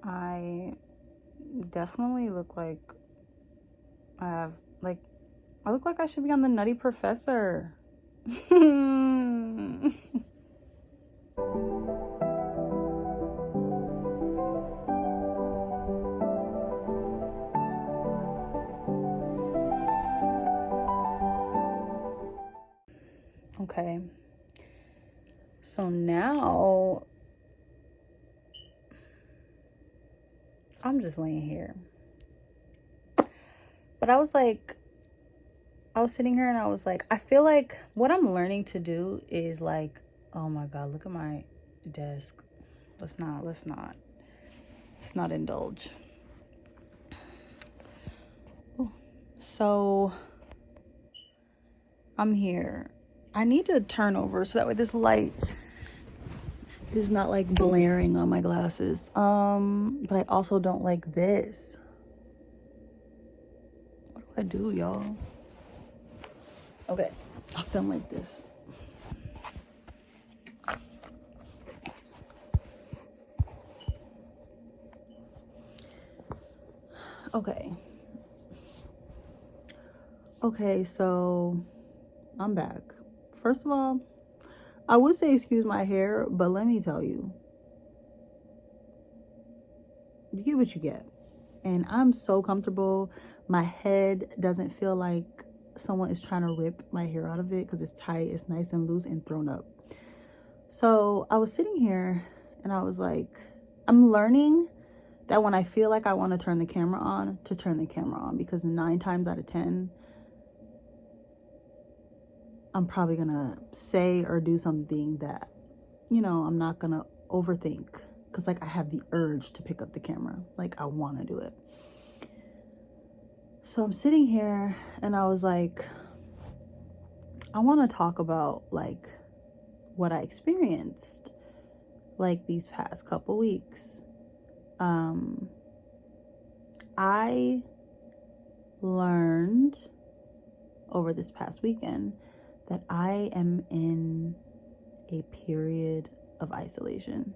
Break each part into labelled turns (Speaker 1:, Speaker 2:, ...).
Speaker 1: I definitely look like I have, like, I look like I should be on the Nutty Professor. Okay. So now I'm just laying here. But I was sitting here and I was like, I feel like what I'm learning to do is like, oh my God, look at my desk. Let's not indulge. Ooh. So I'm here. I need to turn over so that way this light is not like blaring on my glasses. But I also don't like this. What do I do, y'all? Okay, I'll film like this. Okay, so I'm back. First of all, I would say excuse my hair, but let me tell you, you get what you get. And I'm so comfortable. My head doesn't feel like someone is trying to rip my hair out of it because it's tight, it's nice and loose and thrown up. So I was sitting here and I was like, I'm learning that when I feel like I want to turn the camera on, to turn the camera on, because 9 times out of 10, I'm probably gonna say or do something that, I'm not gonna overthink, because like I have the urge to pick up the camera, like I want to do it. So I'm sitting here and I was like, I want to talk about like what I experienced like these past couple weeks. I learned over this past weekend that I am in a period of isolation.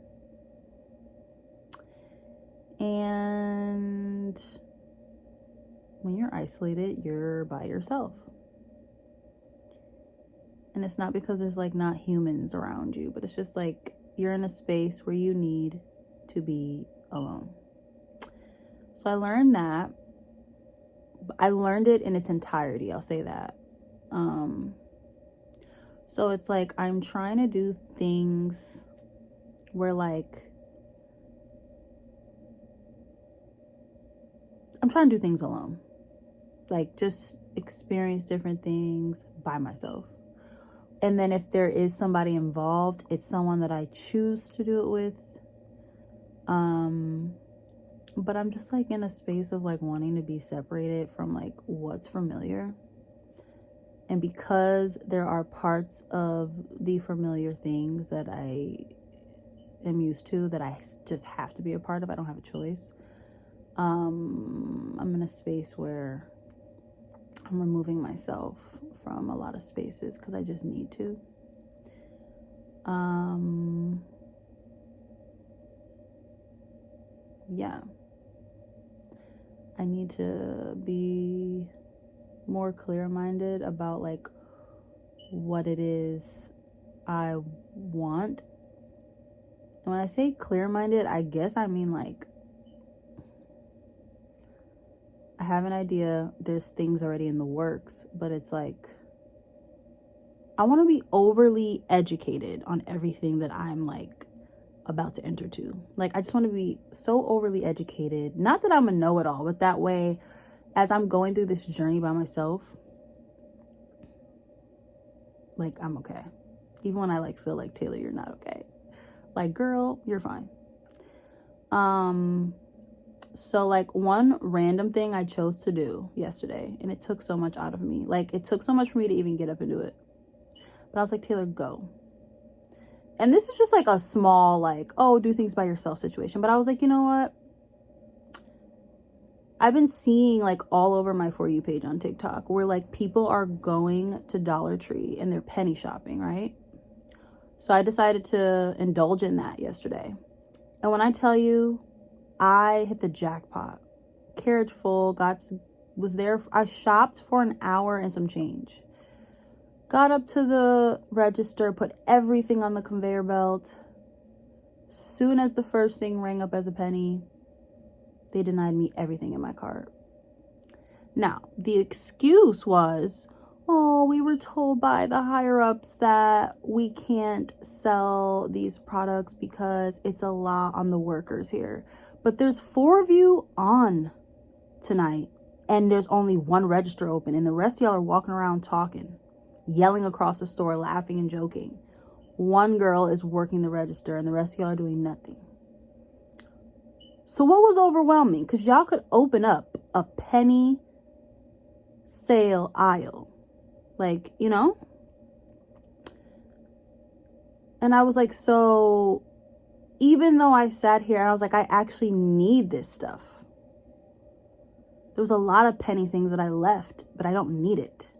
Speaker 1: And when you're isolated, you're by yourself. And it's not because there's like not humans around you, but it's just like you're in a space where you need to be alone. So I learned that. I learned it in its entirety, I'll say that. So it's like I'm trying to do things where like I'm trying to do things alone. Like just experience different things by myself. And then if there is somebody involved, it's someone that I choose to do it with. But I'm just like in a space of like wanting to be separated from like what's familiar. And because there are parts of the familiar things that I am used to that I just have to be a part of, I don't have a choice. I'm in a space where I'm removing myself from a lot of spaces because I just need to. Yeah. I need to be more clear-minded about like what it is I want. And when I say clear-minded, I guess I mean like I have an idea, there's things already in the works, but it's like I want to be overly educated on everything that I'm like about to enter to. Like I just want to be so overly educated. Not that I'm a know-it-all, but that way as I'm going through this journey by myself, like I'm okay. Even when I like feel like, Taylor, you're not okay. Like, girl, you're fine. So like one random thing I chose to do yesterday, and it took so much out of me. Like it took so much for me to even get up and do it. But I was like, Taylor, go. And this is just like a small, like, oh, do things by yourself situation. But I was like, you know what? I've been seeing like all over my For You page on TikTok where like people are going to Dollar Tree and they're penny shopping, right? So I decided to indulge in that yesterday. And when I tell you, I hit the jackpot. Carriage full, was there. I shopped for an hour and some change. Got up to the register, put everything on the conveyor belt. Soon as the first thing rang up as a penny, they denied me everything in my cart. Now, the excuse was, oh, we were told by the higher ups that we can't sell these products because it's a lot on the workers here. But there's 4 of you on tonight, and there's only 1 register open, and the rest of y'all are walking around talking, yelling across the store, laughing and joking. 1 girl is working the register, and the rest of y'all are doing nothing. So what was overwhelming? Because y'all could open up a penny sale aisle. Like, you know? And I was like, so even though I sat here and I was like, I actually need this stuff. There was a lot of penny things that I left, but I don't need it.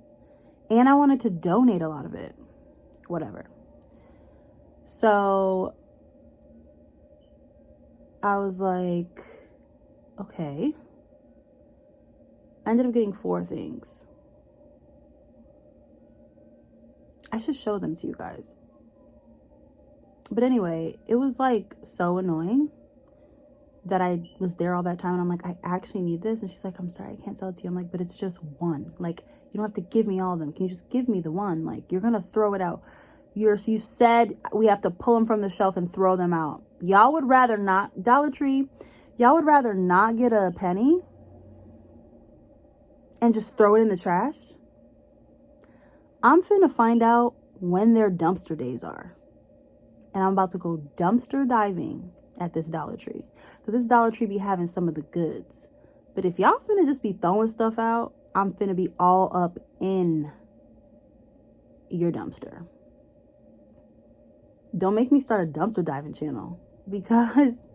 Speaker 1: And I wanted to donate a lot of it. Whatever. So I was like, okay. I ended up getting 4 things. I should show them to you guys. But anyway, it was like so annoying that I was there all that time. And I'm like, I actually need this. And she's like, I'm sorry, I can't sell it to you. I'm like, but it's just 1. Like, you don't have to give me all of them. Can you just give me the 1? Like, you're going to throw it out. You said we have to pull them from the shelf and throw them out. Y'all would rather not, Dollar Tree, y'all would rather not get a penny and just throw it in the trash? I'm finna find out when their dumpster days are. And I'm about to go dumpster diving at this Dollar Tree. Because this Dollar Tree be having some of the goods. But if y'all finna just be throwing stuff out, I'm finna be all up in your dumpster. Don't make me start a dumpster diving channel. Because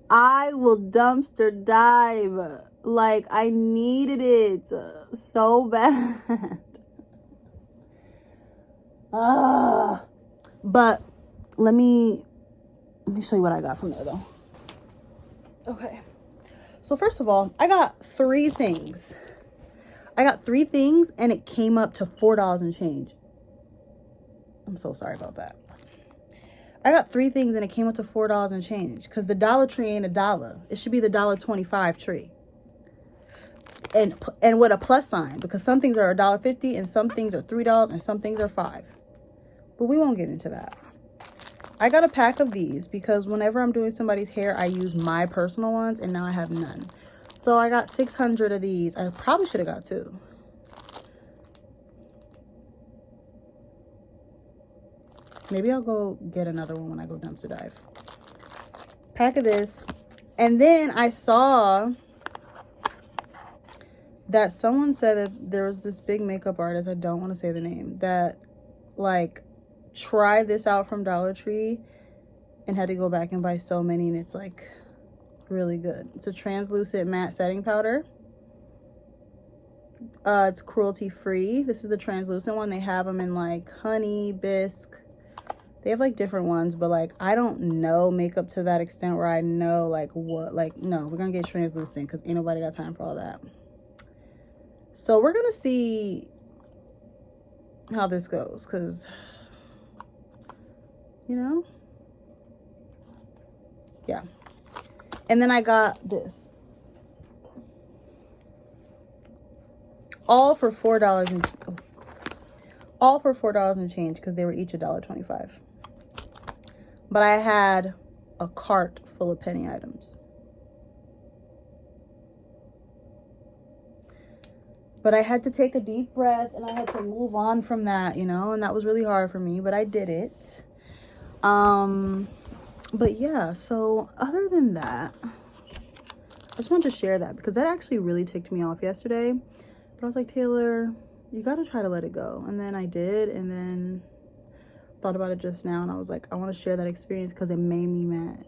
Speaker 1: I will dumpster dive. Like, I needed it so bad. But let me show you what I got from there though. Okay. So first of all, I got 3 things. And it came up to $4 and change. I'm so sorry about that. I got 3 things and it came up to $4 and change. Because the Dollar Tree ain't $1. It should be the $1.25 tree. And with a plus sign. Because some things are $1.50 and some things are $3 and some things are $5. But we won't get into that. I got a pack of these because whenever I'm doing somebody's hair, I use my personal ones, and now I have none. So I got 600 of these. I probably should have got 2. Maybe I'll go get another one when I go dumpster dive. Pack of this. And then I saw that someone said that there was this big makeup artist, I don't want to say the name, that like tried this out from Dollar Tree and had to go back and buy so many, and it's like really good. It's a translucent matte setting powder. It's cruelty free. This is the translucent one. They have them in like honey, bisque. They have like different ones, but like I don't know makeup to that extent where I know like what, like no, we're gonna get translucent because ain't nobody got time for all that. So we're gonna see how this goes, because you know, yeah. And then I got this, all for $4 and change, because they were each $1.25. But I had a cart full of penny items. But I had to take a deep breath and I had to move on from that, you know, and that was really hard for me, but I did it. But yeah, so other than that, I just wanted to share that because that actually really ticked me off yesterday. But I was like, Taylor, you got to try to let it go. And then I did, and then thought about it just now, and I was like, I want to share that experience because it made me mad.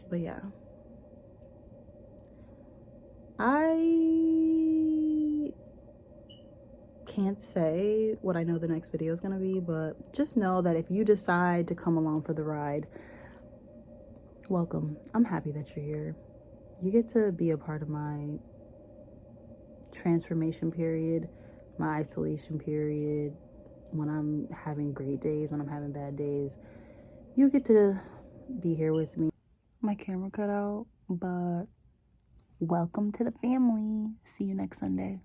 Speaker 1: But yeah. I can't say what I know the next video is going to be, but just know that if you decide to come along for the ride, welcome. I'm happy that you're here. You get to be a part of my transformation period, my isolation period, when I'm having great days, when I'm having bad days. You get to be here with me. My camera cut out, but welcome to the family. See you next Sunday.